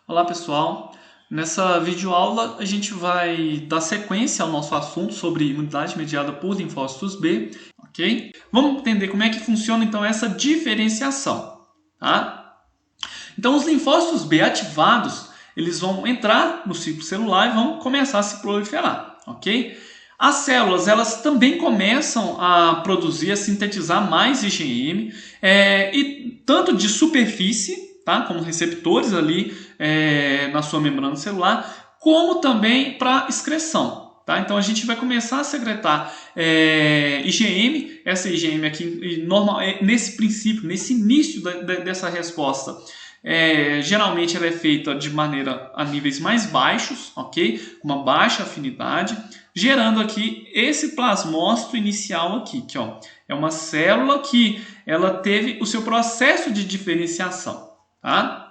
Olá pessoal, nessa videoaula a gente vai dar sequência ao nosso assunto sobre imunidade mediada por linfócitos B, ok? Vamos entender como é que funciona então essa diferenciação, tá? Então os linfócitos B ativados, eles vão entrar no ciclo celular e vão começar a se proliferar, ok? As células, elas também começam a produzir, a sintetizar mais IgM, e tanto de superfície, tá? Como receptores ali na sua membrana celular, como também para excreção. Tá? Então a gente vai começar a secretar IgM, essa IgM aqui, normal, nesse princípio, nesse início dessa resposta. Geralmente ela é feita de maneira a níveis mais baixos, ok? Com uma baixa afinidade, gerando aqui esse plasmócito inicial aqui, que ó, é uma célula que ela teve o seu processo de diferenciação, tá?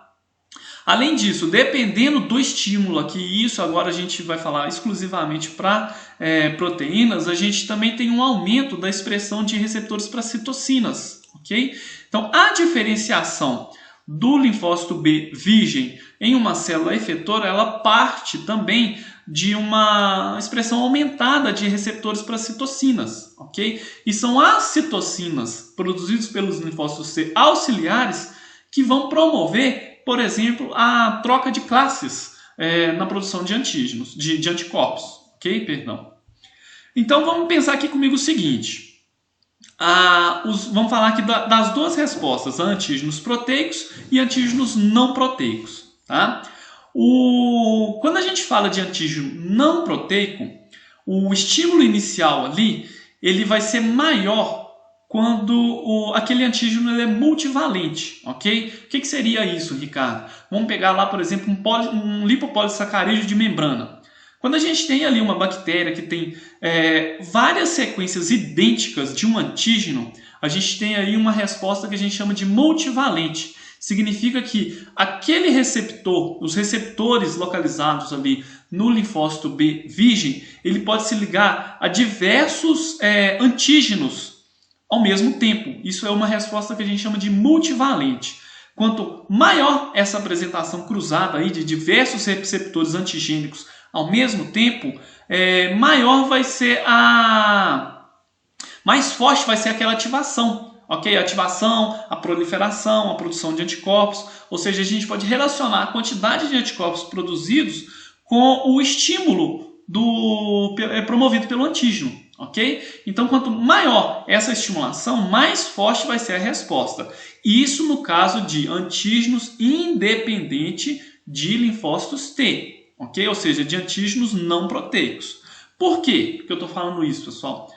Além disso, dependendo do estímulo aqui, isso agora a gente vai falar exclusivamente para proteínas, a gente também tem um aumento da expressão de receptores para citocinas, ok? Então, a diferenciação do linfócito B virgem em uma célula efetora, ela parte também de uma expressão aumentada de receptores para citocinas, ok? E são as citocinas produzidas pelos linfócitos C auxiliares que vão promover, por exemplo, a troca de classes na produção de antígenos, de anticorpos, ok? Perdão. Então vamos pensar aqui comigo o seguinte. Vamos falar aqui das duas respostas, antígenos proteicos e antígenos não proteicos. Tá? Quando a gente fala de antígeno não proteico, o estímulo inicial ali ele vai ser maior quando aquele antígeno ele é multivalente. Okay? O que seria isso, Ricardo? Vamos pegar lá, por exemplo, um lipopolissacarídeo de membrana. Quando a gente tem ali uma bactéria que tem várias sequências idênticas de um antígeno, a gente tem aí uma resposta que a gente chama de multivalente. Significa que aquele receptor, os receptores localizados ali no linfócito B virgem, ele pode se ligar a diversos antígenos ao mesmo tempo. Isso é uma resposta que a gente chama de multivalente. Quanto maior essa apresentação cruzada aí de diversos receptores antigênicos ao mesmo tempo, maior vai ser mais forte vai ser aquela ativação, ok? A ativação, a proliferação, a produção de anticorpos, ou seja, a gente pode relacionar a quantidade de anticorpos produzidos com o estímulo promovido pelo antígeno, ok? Então, quanto maior essa estimulação, mais forte vai ser a resposta. Isso no caso de antígenos independente de linfócitos T. Okay? Ou seja, de antígenos não proteicos. Por quê que eu estou falando isso, pessoal?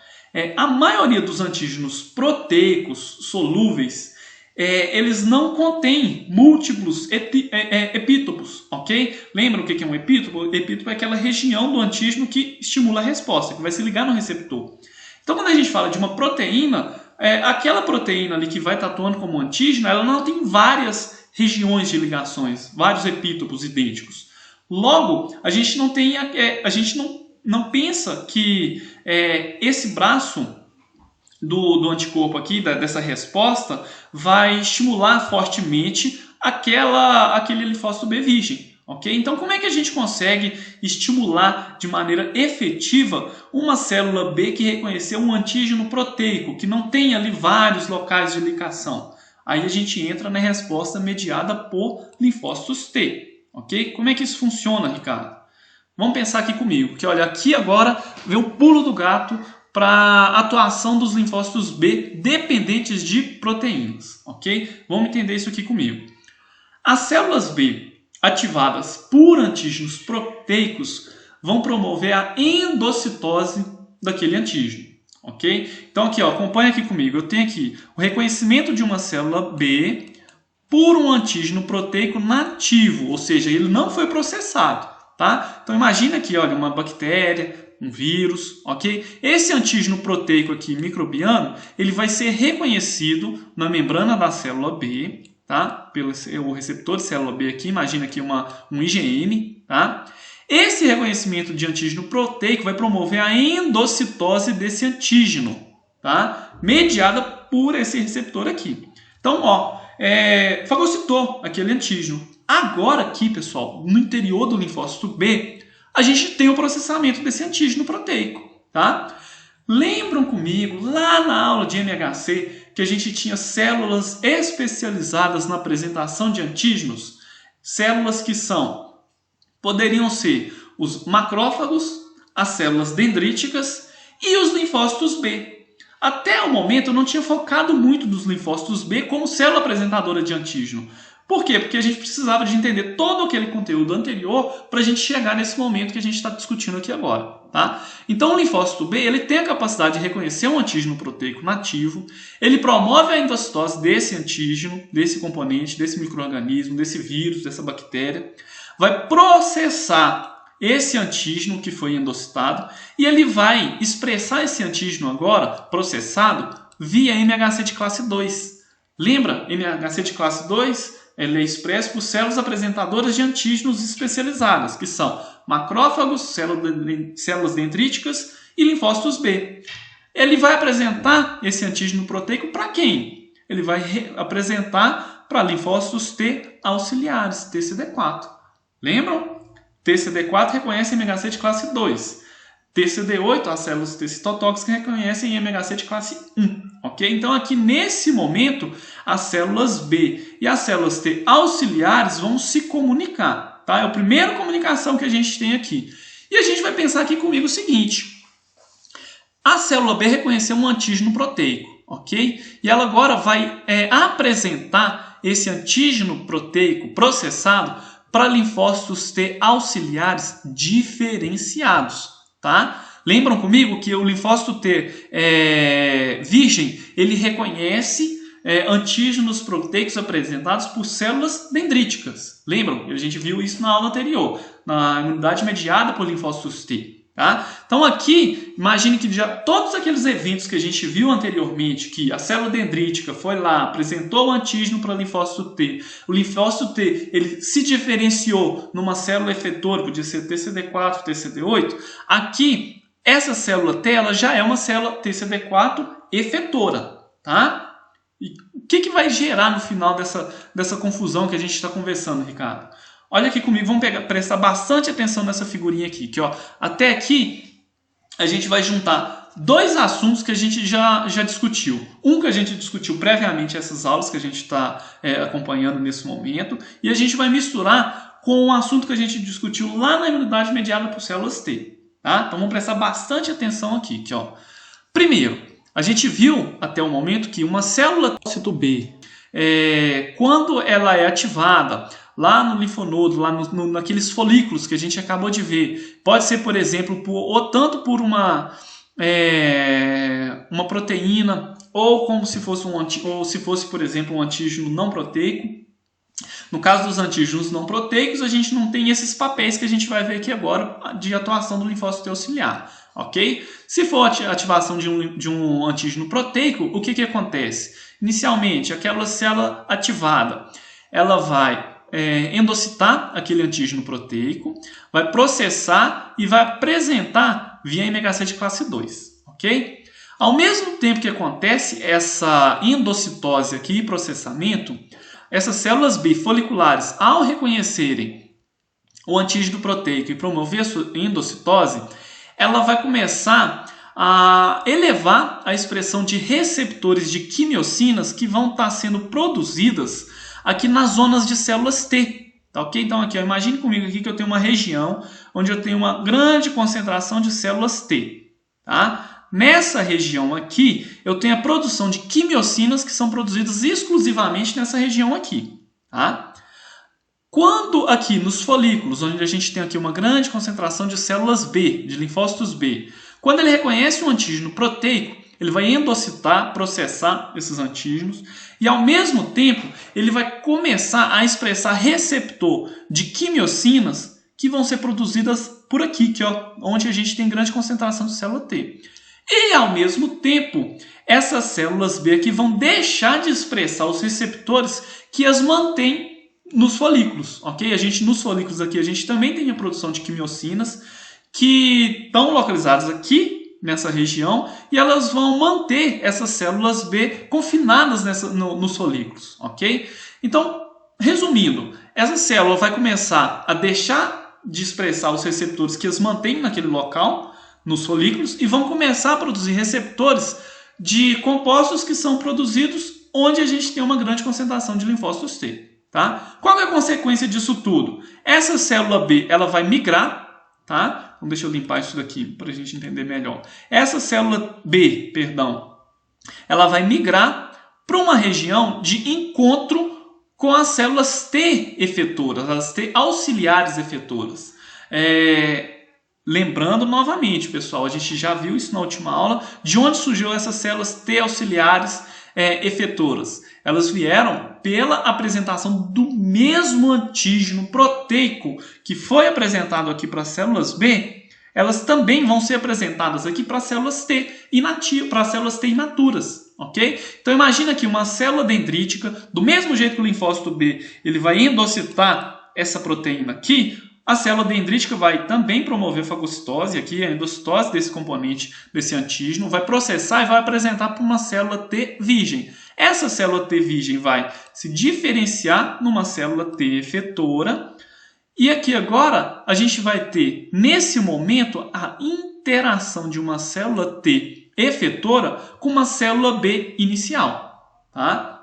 A maioria dos antígenos proteicos solúveis, eles não contêm múltiplos epítopos, ok? Lembra o que é um epítopo? Epítopo é aquela região do antígeno que estimula a resposta, que vai se ligar no receptor. Então, quando a gente fala de uma proteína, aquela proteína ali que vai estar atuando como antígeno, ela não tem várias regiões de ligações, vários epítopos idênticos. Logo, a gente não tem, a gente não pensa que esse braço do anticorpo aqui, dessa resposta, vai estimular fortemente aquele linfócito B virgem. Okay? Então, como é que a gente consegue estimular de maneira efetiva uma célula B que reconheceu um antígeno proteico, que não tem ali vários locais de ligação? Aí a gente entra na resposta mediada por linfócitos T. Ok? Como é que isso funciona, Ricardo? Vamos pensar aqui comigo, que olha, aqui agora vem o pulo do gato para a atuação dos linfócitos B dependentes de proteínas, ok? Vamos entender isso aqui comigo. As células B ativadas por antígenos proteicos vão promover a endocitose daquele antígeno, ok? Então aqui, ó, acompanha aqui comigo, eu tenho aqui o reconhecimento de uma célula B por um antígeno proteico nativo, ou seja, ele não foi processado, tá? Então imagina aqui, olha, uma bactéria, um vírus, ok? Esse antígeno proteico aqui microbiano, ele vai ser reconhecido na membrana da célula B, tá? Pelo o receptor de célula B aqui, imagina aqui um IgM, tá? Esse reconhecimento de antígeno proteico vai promover a endocitose desse antígeno, tá? Mediada por esse receptor aqui. Então, ó, fagocitou aquele antígeno. Agora aqui, pessoal, no interior do linfócito B, a gente tem o processamento desse antígeno proteico, tá? Lembram comigo, lá na aula de MHC, que a gente tinha células especializadas na apresentação de antígenos? Células que poderiam ser os macrófagos, as células dendríticas e os linfócitos B. Até o momento eu não tinha focado muito nos linfócitos B como célula apresentadora de antígeno. Por quê? Porque a gente precisava de entender todo aquele conteúdo anterior para a gente chegar nesse momento que a gente está discutindo aqui agora. Tá? Então o linfócito B ele tem a capacidade de reconhecer um antígeno proteico nativo, ele promove a endocitose desse antígeno, desse componente, desse micro-organismo, desse vírus, dessa bactéria, vai processar esse antígeno que foi endocitado e ele vai expressar esse antígeno agora, processado, via MHC de classe 2. Lembra? MHC de classe 2? Ele é expresso por células apresentadoras de antígenos especializadas, que são macrófagos, células dendríticas e linfócitos B. Ele vai apresentar esse antígeno proteico para quem? Ele vai apresentar para linfócitos T auxiliares, TCD4. Lembram? TCD4 reconhece MHC de classe 2. TCD8, as células T citotóxicas, reconhecem MHC de classe 1. Ok? Então, aqui nesse momento, as células B e as células T auxiliares vão se comunicar. Tá? É a primeira comunicação que a gente tem aqui. E a gente vai pensar aqui comigo o seguinte. A célula B reconheceu um antígeno proteico. Ok? E ela agora vai apresentar esse antígeno proteico processado para linfócitos T auxiliares diferenciados. Tá? Lembram comigo que o linfócito T virgem, ele reconhece antígenos proteicos apresentados por células dendríticas. Lembram? A gente viu isso na aula anterior, na imunidade mediada por linfócitos T. Tá? Então aqui, imagine que já todos aqueles eventos que a gente viu anteriormente, que a célula dendrítica foi lá, apresentou o antígeno para o linfócito T, o linfócito T ele se diferenciou numa célula efetora, podia ser TCD4, TCD8, aqui essa célula T ela já é uma célula TCD4 efetora. Tá? E o que vai gerar no final dessa confusão que a gente está conversando, Ricardo? Olha aqui comigo, vamos prestar bastante atenção nessa figurinha aqui. Que, ó, até aqui a gente vai juntar dois assuntos que a gente já discutiu. Um que a gente discutiu previamente essas aulas que a gente está acompanhando nesse momento. E a gente vai misturar com um assunto que a gente discutiu lá na imunidade mediada por células T. Tá? Então vamos prestar bastante atenção aqui. Que, ó. Primeiro, a gente viu até o momento que uma célula linfócito B, quando ela é ativada lá no linfonodo, lá naqueles folículos que a gente acabou de ver, pode ser, por exemplo, tanto por uma proteína, ou como se fosse, por exemplo, um antígeno não proteico. No caso dos antígenos não proteicos, a gente não tem esses papéis que a gente vai ver aqui agora de atuação do linfócito T auxiliar. Ok? Se for a ativação de um antígeno proteico, o que acontece? Inicialmente, aquela célula ativada, ela vai endocitar aquele antígeno proteico, vai processar e vai apresentar via MHC de classe 2. Ok? Ao mesmo tempo que acontece essa endocitose aqui e processamento, essas células B foliculares, ao reconhecerem o antígeno proteico e promover a sua endocitose, ela vai começar a elevar a expressão de receptores de quimiocinas que vão estar sendo produzidas aqui nas zonas de células T. Tá ok? Então aqui, ó, imagine comigo aqui que eu tenho uma região onde eu tenho uma grande concentração de células T. Tá? Nessa região aqui, eu tenho a produção de quimiocinas que são produzidas exclusivamente nessa região aqui. Tá? Quando aqui nos folículos, onde a gente tem aqui uma grande concentração de células B, de linfócitos B, quando ele reconhece um antígeno proteico, ele vai endocitar, processar esses antígenos e, ao mesmo tempo, ele vai começar a expressar receptor de quimiocinas que vão ser produzidas por aqui, que, ó, onde a gente tem grande concentração de célula T. E, ao mesmo tempo, essas células B aqui vão deixar de expressar os receptores que as mantêm nos folículos, ok? Nos folículos aqui, a gente também tem a produção de quimiocinas que estão localizadas aqui nessa região e elas vão manter essas células B confinadas nos folículos, ok? Então, resumindo, essa célula vai começar a deixar de expressar os receptores que as mantêm naquele local, nos folículos, e vão começar a produzir receptores de compostos que são produzidos onde a gente tem uma grande concentração de linfócitos T. Tá? Qual é a consequência disso tudo? Essa célula B ela vai migrar, tá? Então deixa eu limpar isso daqui para a gente entender melhor. Essa célula B, perdão, ela vai migrar para uma região de encontro com as células T efetoras, as T auxiliares efetoras. Lembrando novamente, pessoal, a gente já viu isso na última aula, de onde surgiu essas células T auxiliares efetoras. Elas vieram pela apresentação do mesmo antígeno proteico que foi apresentado aqui para as células B, elas também vão ser apresentadas aqui para as células T para as células T imaturas. Ok? Então imagina aqui uma célula dendrítica, do mesmo jeito que o linfócito B ele vai endocitar essa proteína aqui, a célula dendrítica vai também promover fagocitose, aqui a endocitose desse componente, desse antígeno, vai processar e vai apresentar para uma célula T virgem. Essa célula T virgem vai se diferenciar numa célula T efetora, e aqui agora a gente vai ter, nesse momento, a interação de uma célula T efetora com uma célula B inicial. Tá?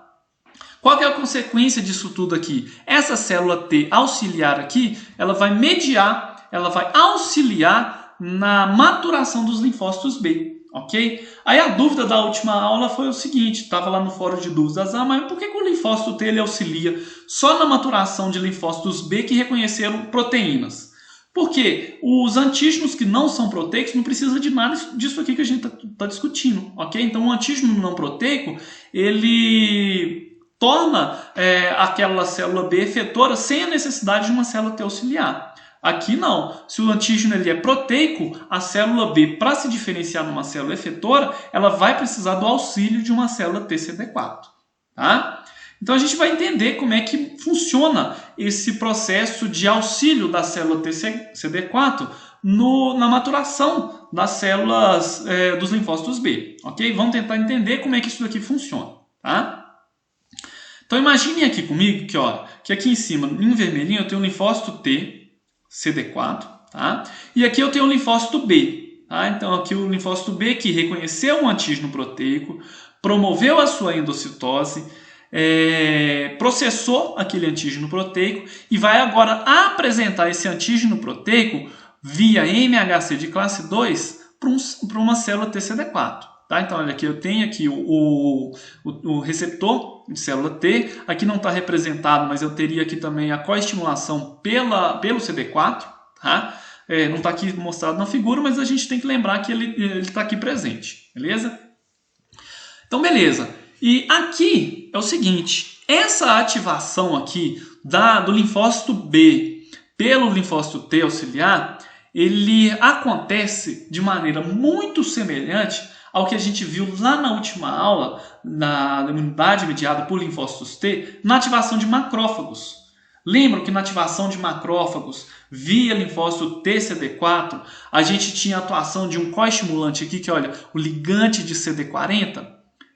Qual que é a consequência disso tudo aqui? Essa célula T auxiliar aqui, ela vai mediar, ela vai auxiliar na maturação dos linfócitos B, ok? Aí a dúvida da última aula foi o seguinte, estava lá no fórum de dúvidas, mas por que o linfócito T ele auxilia só na maturação de linfócitos B que reconheceram proteínas? Porque os antígenos que não são proteicos não precisa de nada disso aqui que a gente está discutindo, ok? Então o antígeno não proteico, ele torna aquela célula B efetora sem a necessidade de uma célula T auxiliar. Aqui não. Se o antígeno ele é proteico, a célula B, para se diferenciar numa célula efetora, ela vai precisar do auxílio de uma célula TCD4. Tá? Então a gente vai entender como é que funciona esse processo de auxílio da célula TCD4 na maturação das células dos linfócitos B. Ok? Vamos tentar entender como é que isso daqui funciona. Tá? Então imagine aqui comigo que aqui em cima, em vermelhinho, eu tenho o linfócito T, CD4, tá? E aqui eu tenho o linfócito B. Tá? Então aqui o linfócito B que reconheceu um antígeno proteico, promoveu a sua endocitose, processou aquele antígeno proteico e vai agora apresentar esse antígeno proteico via MHC de classe 2 para uma célula TCD4. Tá? Então, olha aqui, eu tenho aqui o receptor de célula T, aqui não está representado, mas eu teria aqui também a coestimulação pelo CD4, tá? Não está aqui mostrado na figura, mas a gente tem que lembrar que ele está aqui presente, beleza? Então, beleza. E aqui é o seguinte, essa ativação aqui do linfócito B pelo linfócito T auxiliar, ele acontece de maneira muito semelhante ao que a gente viu lá na última aula, da imunidade mediada por linfócitos T, na ativação de macrófagos. Lembram que na ativação de macrófagos via linfócito TCD4, a gente tinha a atuação de um coestimulante aqui, que olha, o ligante de CD40?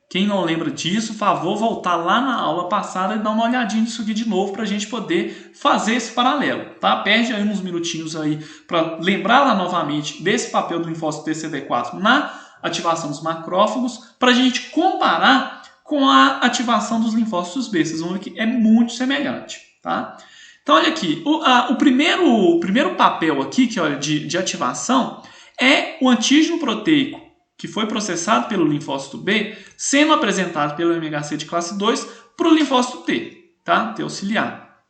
Quem não lembra disso, favor voltar lá na aula passada e dar uma olhadinha nisso aqui de novo para a gente poder fazer esse paralelo. Tá? Perde aí uns minutinhos aí para lembrar lá novamente desse papel do linfócito TCD4 na ativação dos macrófagos, para a gente comparar com a ativação dos linfócitos B. Vocês vão ver que é muito semelhante. Tá? Então, olha aqui, o primeiro papel aqui que, olha, de ativação é o antígeno proteico que foi processado pelo linfócito B, sendo apresentado pelo MHC de classe 2 para o linfócito T, tá? T auxiliar.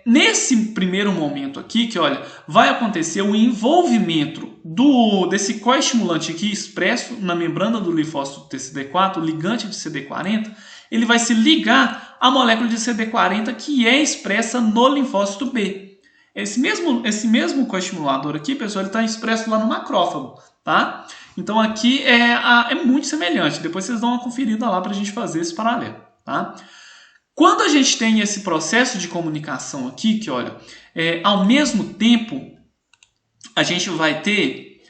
Nesse primeiro momento aqui, que olha, vai acontecer o envolvimento desse coestimulante aqui expresso na membrana do linfócito TCD4, o ligante de CD40, ele vai se ligar à molécula de CD40 que é expressa no linfócito B. Esse mesmo coestimulador aqui, pessoal, ele está expresso lá no macrófago, tá? Então aqui é muito semelhante. Depois vocês dão uma conferida lá para a gente fazer esse paralelo, tá? Quando a gente tem esse processo de comunicação aqui, que olha, ao mesmo tempo a gente vai ter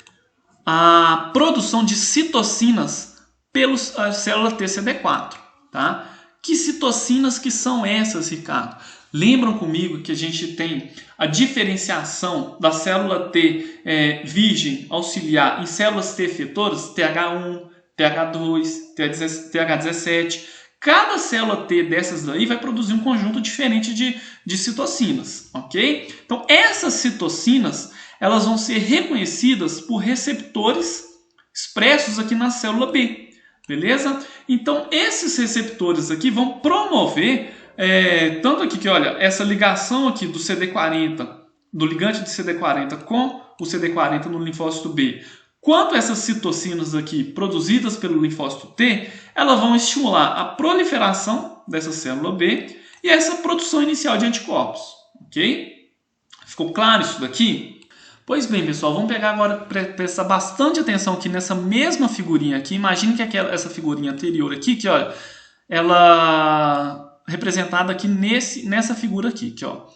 a produção de citocinas pela célula TCD4, tá? Que citocinas que são essas, Ricardo? Lembram comigo que a gente tem a diferenciação da célula T virgem auxiliar em células T efetoras, TH1, TH2, TH17. Cada célula T dessas daí vai produzir um conjunto diferente de citocinas, ok? Então, essas citocinas, elas vão ser reconhecidas por receptores expressos aqui na célula B, beleza? Então, esses receptores aqui vão promover, tanto aqui que, olha, essa ligação aqui do CD40, do ligante de CD40 com o CD40 no linfócito B, quanto essas citocinas aqui produzidas pelo linfócito T, elas vão estimular a proliferação dessa célula B e essa produção inicial de anticorpos, ok? Ficou claro isso daqui? Pois bem, pessoal, vamos pegar agora, prestar bastante atenção aqui nessa mesma figurinha aqui. Imagine que essa figurinha anterior aqui, que olha, ela representada aqui nessa figura aqui, ó.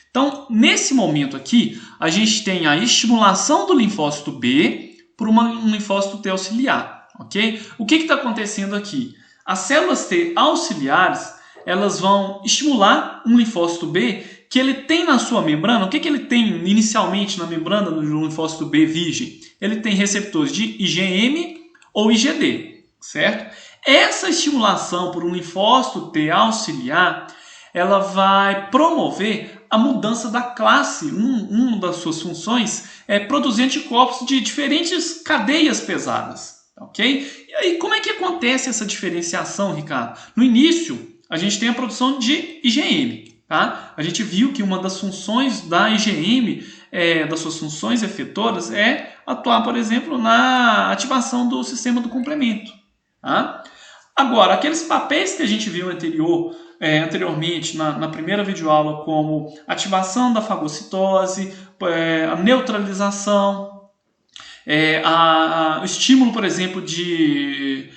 Então, nesse momento aqui, a gente tem a estimulação do linfócito B por um linfócito T auxiliar, ok? O que está acontecendo aqui? As células T auxiliares, elas vão estimular um linfócito B que ele tem na sua membrana. O que ele tem inicialmente na membrana do linfócito B virgem? Ele tem receptores de IgM ou IgD, certo? Essa estimulação por um linfócito T auxiliar, ela vai promover a mudança da classe. Uma das suas funções é produzir anticorpos de diferentes cadeias pesadas, ok? E aí, como é que acontece essa diferenciação, Ricardo? No início, a gente tem a produção de IgM, tá? A gente viu que uma das funções da IgM, das suas funções efetoras, é atuar, por exemplo, na ativação do sistema do complemento, tá? Agora, aqueles papéis que a gente viu anteriormente na primeira videoaula, como ativação da fagocitose, a neutralização, o estímulo, por exemplo, de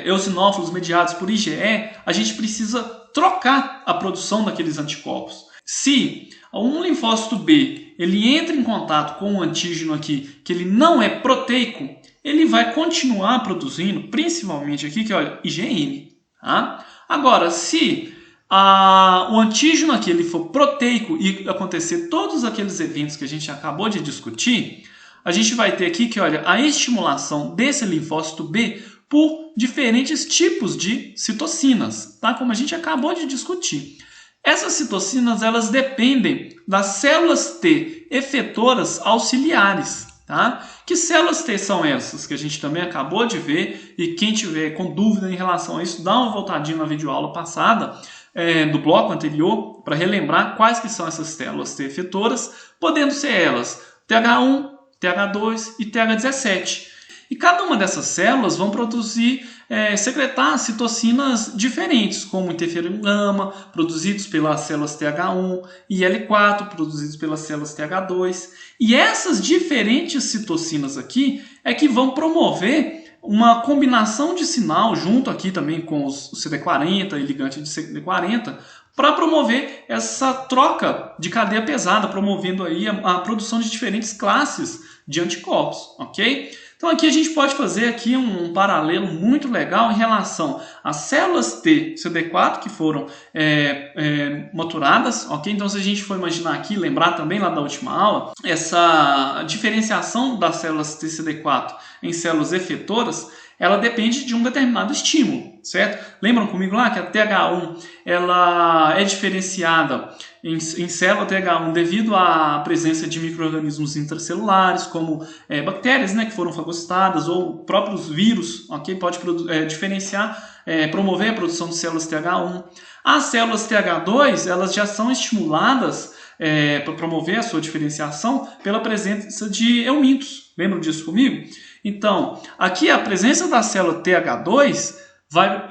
eosinófilos mediados por IgE, a gente precisa trocar a produção daqueles anticorpos. Se um linfócito B ele entra em contato com um antígeno aqui que ele não é proteico, ele vai continuar produzindo, principalmente aqui, que olha, IgM. Tá? Agora, se o antígeno aqui ele for proteico e acontecer todos aqueles eventos que a gente acabou de discutir, a gente vai ter aqui que olha, a estimulação desse linfócito B por diferentes tipos de citocinas, tá? Como a gente acabou de discutir. Essas citocinas elas dependem das células T efetoras auxiliares. Tá? Que células T são essas que a gente também acabou de ver, e quem tiver com dúvida em relação a isso, dá uma voltadinha na videoaula passada, do bloco anterior, para relembrar quais que são essas células T efetoras, podendo ser elas TH1, TH2 e TH17. E cada uma dessas células vão secretar citocinas diferentes, como interferon gama, produzidos pelas células TH1, e L4, produzidos pelas células TH2. E essas diferentes citocinas aqui é que vão promover uma combinação de sinal, junto aqui também com os CD40 e ligante de CD40, para promover essa troca de cadeia pesada, promovendo aí a produção de diferentes classes de anticorpos, ok? Então aqui a gente pode fazer aqui um paralelo muito legal em relação às células T CD4 que foram maturadas, ok? Então se a gente for imaginar aqui, lembrar também lá da última aula, essa diferenciação das células T CD4 em células efetoras, ela depende de um determinado estímulo, certo? Lembram comigo lá que a TH1 ela é diferenciada em célula TH1 devido à presença de micro-organismos intracelulares, como bactérias, né, que foram fagocitadas, ou próprios vírus, ok? Pode promover a produção de células TH1. As células TH2 elas já são estimuladas para promover a sua diferenciação pela presença de eumintos. Lembram disso comigo? Então, aqui a presença da célula TH2 vai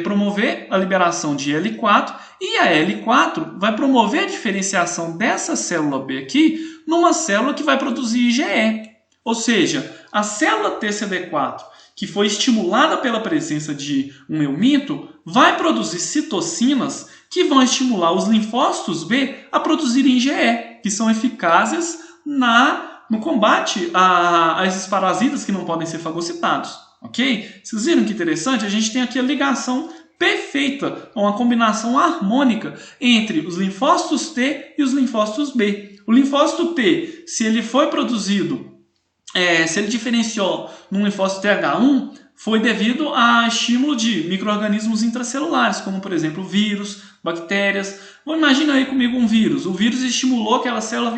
promover a liberação de L4 e a L4 vai promover a diferenciação dessa célula B aqui numa célula que vai produzir IgE. Ou seja, a célula TCD4 que foi estimulada pela presença de um euminto vai produzir citocinas que vão estimular os linfócitos B a produzirem IgE, que são eficazes no combate a esses parasitas que não podem ser fagocitados. Ok? Vocês viram que interessante? A gente tem aqui a ligação perfeita, uma combinação harmônica entre os linfócitos T e os linfócitos B. O linfócito T, se ele foi produzido, se ele diferenciou num linfócito TH1, foi devido a estímulo de micro-organismos intracelulares, como por exemplo vírus, bactérias. Imagina aí comigo um vírus. O vírus estimulou aquela célula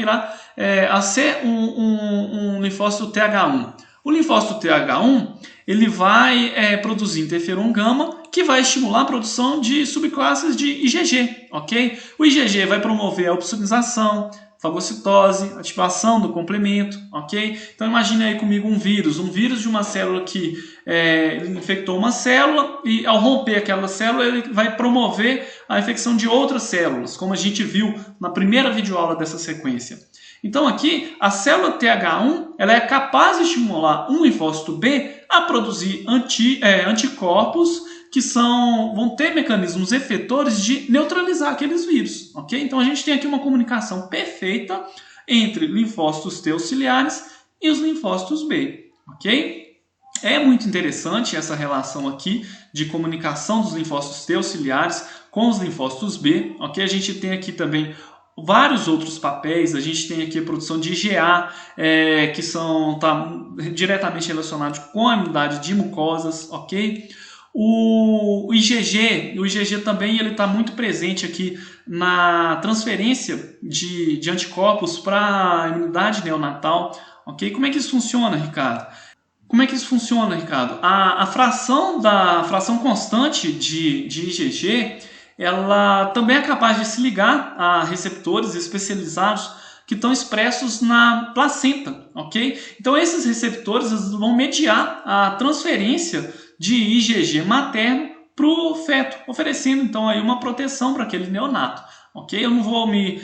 a ser um linfócito TH1. O linfócito TH1 ele vai produzir interferon gama, que vai estimular a produção de subclasses de IgG, ok? O IgG vai promover a opsonização, fagocitose, ativação do complemento, ok? Então imagine aí comigo um vírus de uma célula que infectou uma célula e ao romper aquela célula ele vai promover a infecção de outras células, como a gente viu na primeira videoaula dessa sequência. Então aqui a célula TH1 ela é capaz de estimular um linfócito B a produzir anticorpos que vão ter mecanismos efetores de neutralizar aqueles vírus, ok? Então a gente tem aqui uma comunicação perfeita entre linfócitos T auxiliares e os linfócitos B, ok? É muito interessante essa relação aqui de comunicação dos linfócitos T auxiliares com os linfócitos B, ok? A gente tem aqui também vários outros papéis, a gente tem aqui a produção de IgA, que está diretamente relacionado com a imunidade de mucosas, ok? O IgG também está muito presente aqui na transferência de anticorpos para a imunidade neonatal, ok? Como é que isso funciona, Ricardo? A fração constante de IgG, ela também é capaz de se ligar a receptores especializados que estão expressos na placenta, ok? Então esses receptores vão mediar a transferência de IgG materno para o feto, oferecendo então aí uma proteção para aquele neonato, ok? Eu não vou me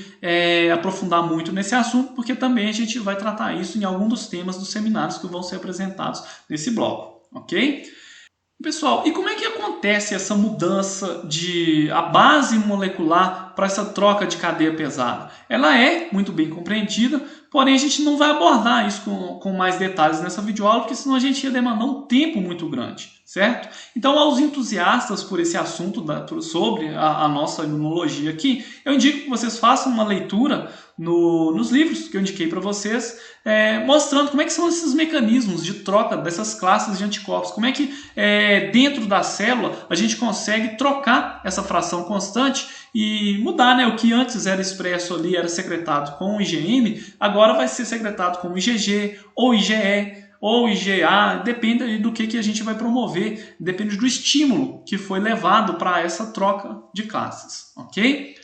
aprofundar muito nesse assunto, porque também a gente vai tratar isso em algum dos temas dos seminários que vão ser apresentados nesse bloco, ok? Pessoal, e como é que acontece essa mudança a base molecular para essa troca de cadeia pesada? Ela é muito bem compreendida, porém a gente não vai abordar isso com mais detalhes nessa videoaula, porque senão a gente ia demandar um tempo muito grande, certo? Então, aos entusiastas por esse assunto sobre a nossa imunologia aqui, eu indico que vocês façam uma leitura nos livros que eu indiquei para vocês, mostrando como é que são esses mecanismos de troca dessas classes de anticorpos, como é que dentro da célula a gente consegue trocar essa fração constante e mudar, né? O que antes era expresso ali, era secretado com o IgM, agora vai ser secretado como IgG ou IgE ou IgA, depende do que a gente vai promover, depende do estímulo que foi levado para essa troca de classes, ok?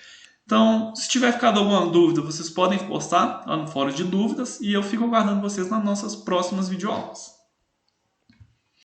Então, se tiver ficado alguma dúvida, vocês podem postar lá no fórum de dúvidas e eu fico aguardando vocês nas nossas próximas videoaulas.